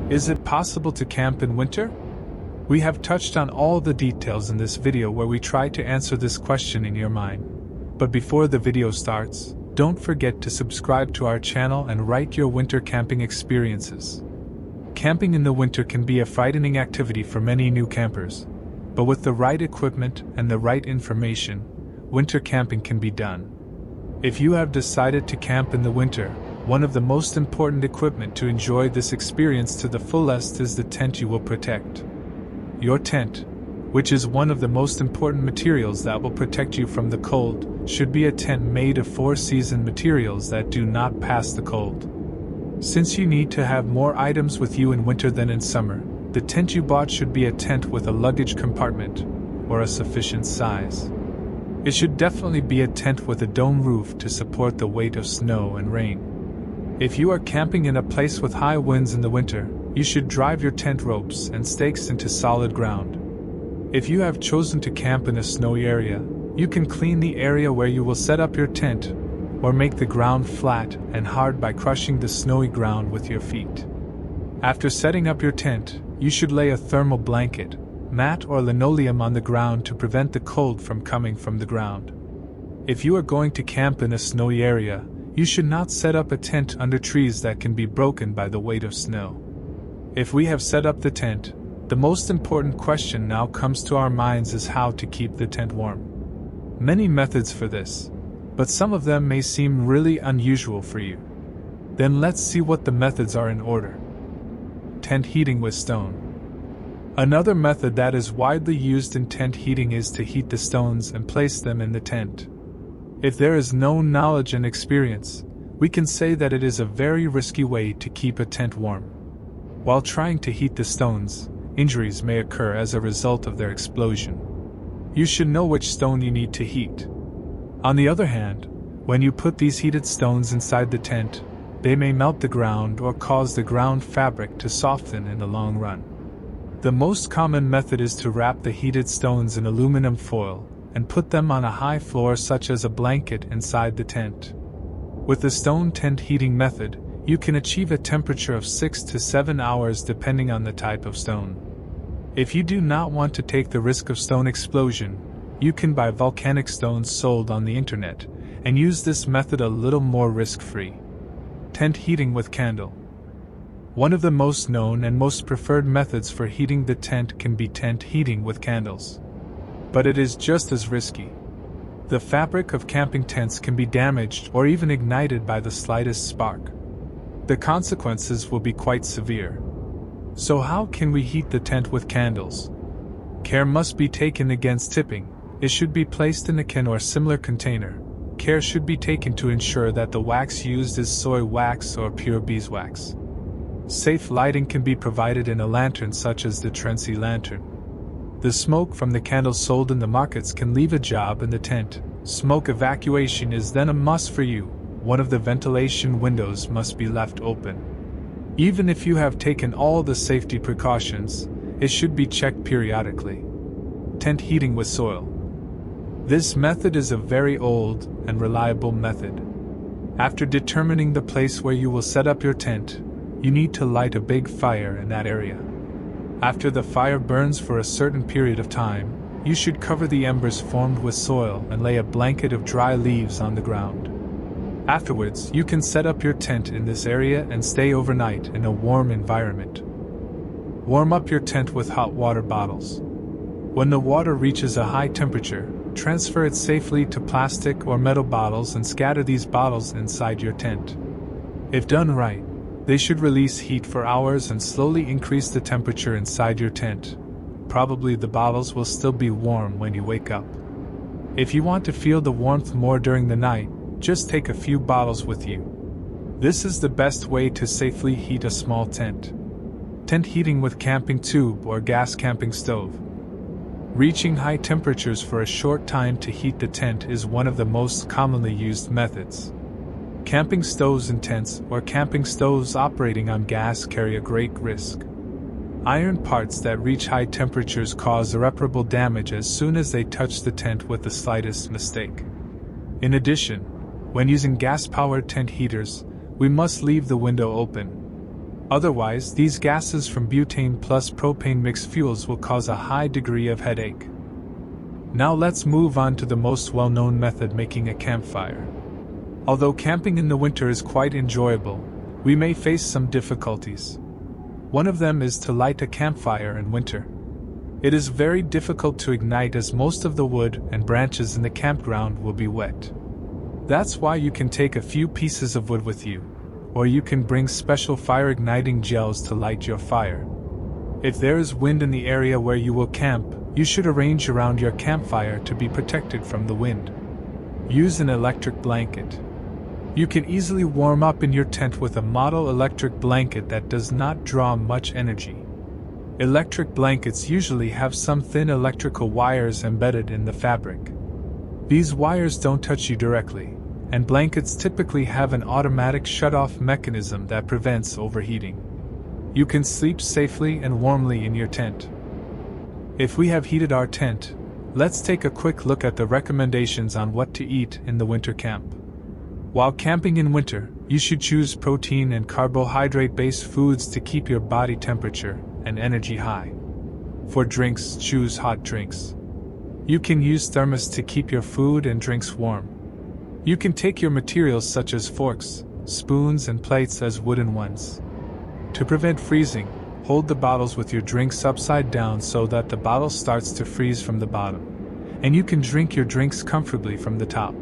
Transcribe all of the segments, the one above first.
Is it possible to camp in winter? We have touched on all the details in this video where we try to answer this question in your mind. But before the video starts, don't forget to subscribe to our channel and write your winter camping experiences. Camping in the winter can be a frightening activity for many new campers, but with the right equipment and the right information, winter camping can be done. If you have decided to camp in the winter, one of the most important equipment to enjoy this experience to the fullest is the tent you will protect. Your tent, which is one of the most important materials that will protect you from the cold, should be a tent made of four-season materials that do not pass the cold. Since you need to have more items with you in winter than in summer, the tent you bought should be a tent with a luggage compartment, or a sufficient size. It should definitely be a tent with a dome roof to support the weight of snow and rain. If you are camping in a place with high winds in the winter, you should drive your tent ropes and stakes into solid ground. If you have chosen to camp in a snowy area, you can clean the area where you will set up your tent, or make the ground flat and hard by crushing the snowy ground with your feet. After setting up your tent, you should lay a thermal blanket, mat or linoleum on the ground to prevent the cold from coming from the ground. If you are going to camp in a snowy area, you should not set up a tent under trees that can be broken by the weight of snow. If we have set up the tent, the most important question now comes to our minds is how to keep the tent warm. Many methods for this, but some of them may seem really unusual for you. Then let's see what the methods are in order. Tent heating with stone. Another method that is widely used in tent heating is to heat the stones and place them in the tent. If there is no knowledge and experience, we can say that it is a very risky way to keep a tent warm. While trying to heat the stones, injuries may occur as a result of their explosion. You should know which stone you need to heat. On the other hand, when you put these heated stones inside the tent, they may melt the ground or cause the ground fabric to soften in the long run. The most common method is to wrap the heated stones in aluminum foil and put them on a high floor such as a blanket inside the tent. With the stone tent heating method, you can achieve a temperature of 6 to 7 hours depending on the type of stone. If you do not want to take the risk of stone explosion, you can buy volcanic stones sold on the internet and use this method a little more risk-free. Tent heating with candle. One of the most known and most preferred methods for heating the tent can be tent heating with candles. But it is just as risky. The fabric of camping tents can be damaged or even ignited by the slightest spark. The consequences will be quite severe. So how can we heat the tent with candles? Care must be taken against tipping. It should be placed in a can or similar container. Care should be taken to ensure that the wax used is soy wax or pure beeswax. Safe lighting can be provided in a lantern such as the Trency lantern. The smoke from the candles sold in the markets can leave a job in the tent. Smoke evacuation is then a must for you. One of the ventilation windows must be left open. Even if you have taken all the safety precautions, it should be checked periodically. Tent heating with soil. This method is a very old and reliable method. After determining the place where you will set up your tent, you need to light a big fire in that area. After the fire burns for a certain period of time, you should cover the embers formed with soil and lay a blanket of dry leaves on the ground. Afterwards, you can set up your tent in this area and stay overnight in a warm environment. Warm up your tent with hot water bottles. When the water reaches a high temperature, transfer it safely to plastic or metal bottles and scatter these bottles inside your tent. If done right, they should release heat for hours and slowly increase the temperature inside your tent. Probably the bottles will still be warm when you wake up. If you want to feel the warmth more during the night, just take a few bottles with you. This is the best way to safely heat a small tent. Tent heating with camping tube or gas camping stove. Reaching high temperatures for a short time to heat the tent is one of the most commonly used methods. Camping stoves in tents or camping stoves operating on gas carry a great risk. Iron parts that reach high temperatures cause irreparable damage as soon as they touch the tent with the slightest mistake. In addition, when using gas-powered tent heaters, we must leave the window open. Otherwise, these gases from butane plus propane mixed fuels will cause a high degree of headache. Now let's move on to the most well-known method, making a campfire. Although camping in the winter is quite enjoyable, we may face some difficulties. One of them is to light a campfire in winter. It is very difficult to ignite as most of the wood and branches in the campground will be wet. That's why you can take a few pieces of wood with you, or you can bring special fire-igniting gels to light your fire. If there is wind in the area where you will camp, you should arrange around your campfire to be protected from the wind. Use an electric blanket. You can easily warm up in your tent with a model electric blanket that does not draw much energy. Electric blankets usually have some thin electrical wires embedded in the fabric. These wires don't touch you directly, and blankets typically have an automatic shut-off mechanism that prevents overheating. You can sleep safely and warmly in your tent. If we have heated our tent, let's take a quick look at the recommendations on what to eat in the winter camp. While camping in winter, you should choose protein and carbohydrate-based foods to keep your body temperature and energy high. For drinks, choose hot drinks. You can use thermos to keep your food and drinks warm. You can take your materials such as forks, spoons, and plates as wooden ones. To prevent freezing, hold the bottles with your drinks upside down so that the bottle starts to freeze from the bottom, and you can drink your drinks comfortably from the top.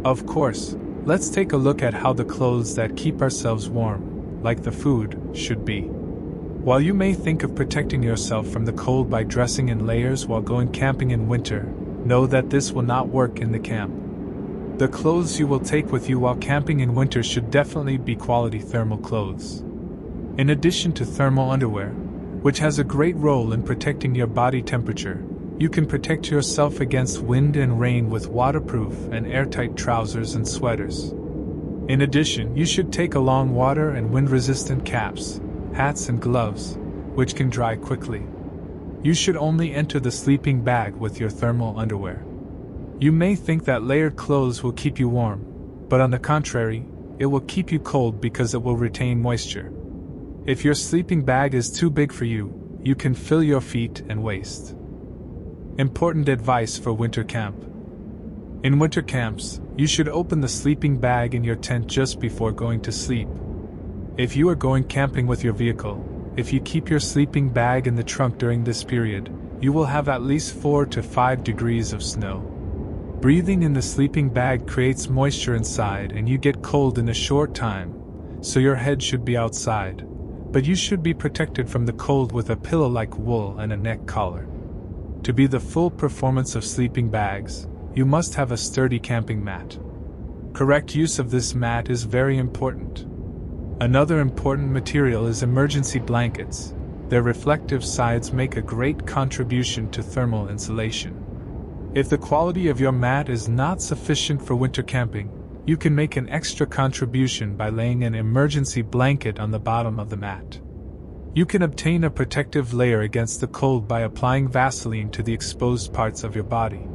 Of course, let's take a look at how the clothes that keep ourselves warm, like the food, should be. While you may think of protecting yourself from the cold by dressing in layers while going camping in winter, know that this will not work in the camp. The clothes you will take with you while camping in winter should definitely be quality thermal clothes. In addition to thermal underwear, which has a great role in protecting your body temperature, you can protect yourself against wind and rain with waterproof and airtight trousers and sweaters. In addition, you should take along water and wind-resistant caps, hats, and gloves, which can dry quickly. You should only enter the sleeping bag with your thermal underwear. You may think that layered clothes will keep you warm, but on the contrary, it will keep you cold because it will retain moisture. If your sleeping bag is too big for you, you can fill your feet and waist. Important advice for winter camp. In winter camps, you should open the sleeping bag in your tent just before going to sleep. If you are going camping with your vehicle, if you keep your sleeping bag in the trunk during this period, you will have at least 4 to 5 degrees of snow. Breathing in the sleeping bag creates moisture inside and you get cold in a short time, so your head should be outside, but you should be protected from the cold with a pillow like wool and a neck collar. To be the full performance of sleeping bags, you must have a sturdy camping mat. Correct use of this mat is very important. Another important material is emergency blankets. Their reflective sides make a great contribution to thermal insulation. If the quality of your mat is not sufficient for winter camping, you can make an extra contribution by laying an emergency blanket on the bottom of the mat. You can obtain a protective layer against the cold by applying Vaseline to the exposed parts of your body.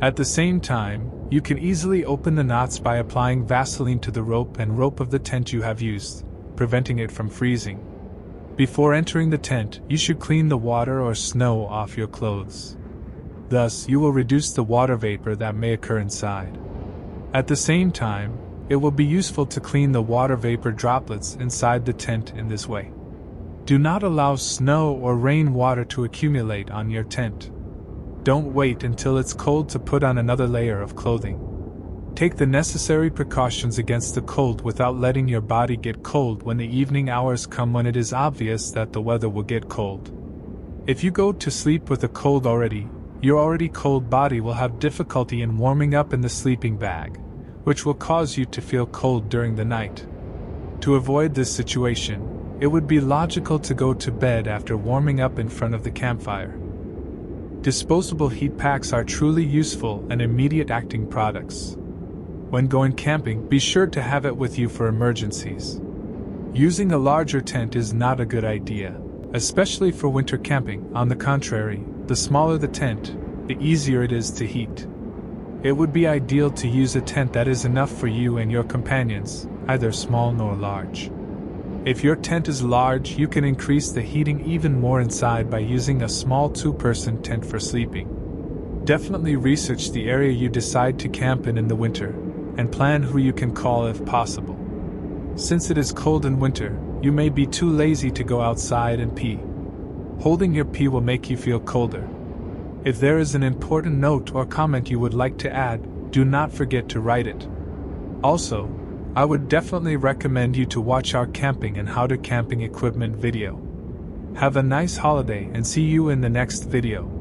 At the same time, you can easily open the knots by applying Vaseline to the rope of the tent you have used, preventing it from freezing. Before entering the tent, you should clean the water or snow off your clothes. Thus, you will reduce the water vapor that may occur inside. At the same time, it will be useful to clean the water vapor droplets inside the tent in this way. Do not allow snow or rain water to accumulate on your tent. Don't wait until it's cold to put on another layer of clothing. Take the necessary precautions against the cold without letting your body get cold when the evening hours come when it is obvious that the weather will get cold. If you go to sleep with a cold already, your already cold body will have difficulty in warming up in the sleeping bag, which will cause you to feel cold during the night. To avoid this situation, it would be logical to go to bed after warming up in front of the campfire. Disposable heat packs are truly useful and immediate acting products. When going camping, be sure to have it with you for emergencies. Using a larger tent is not a good idea, especially for winter camping. On the contrary, the smaller the tent, the easier it is to heat. It would be ideal to use a tent that is enough for you and your companions, either small nor large. If your tent is large, you can increase the heating even more inside by using a small 2-person tent for sleeping. Definitely research the area you decide to camp in the winter, and plan who you can call if possible. Since it is cold in winter, you may be too lazy to go outside and pee. Holding your pee will make you feel colder. If there is an important note or comment you would like to add, do not forget to write it. Also, I would definitely recommend you to watch our camping and how to camping equipment video. Have a nice holiday and see you in the next video.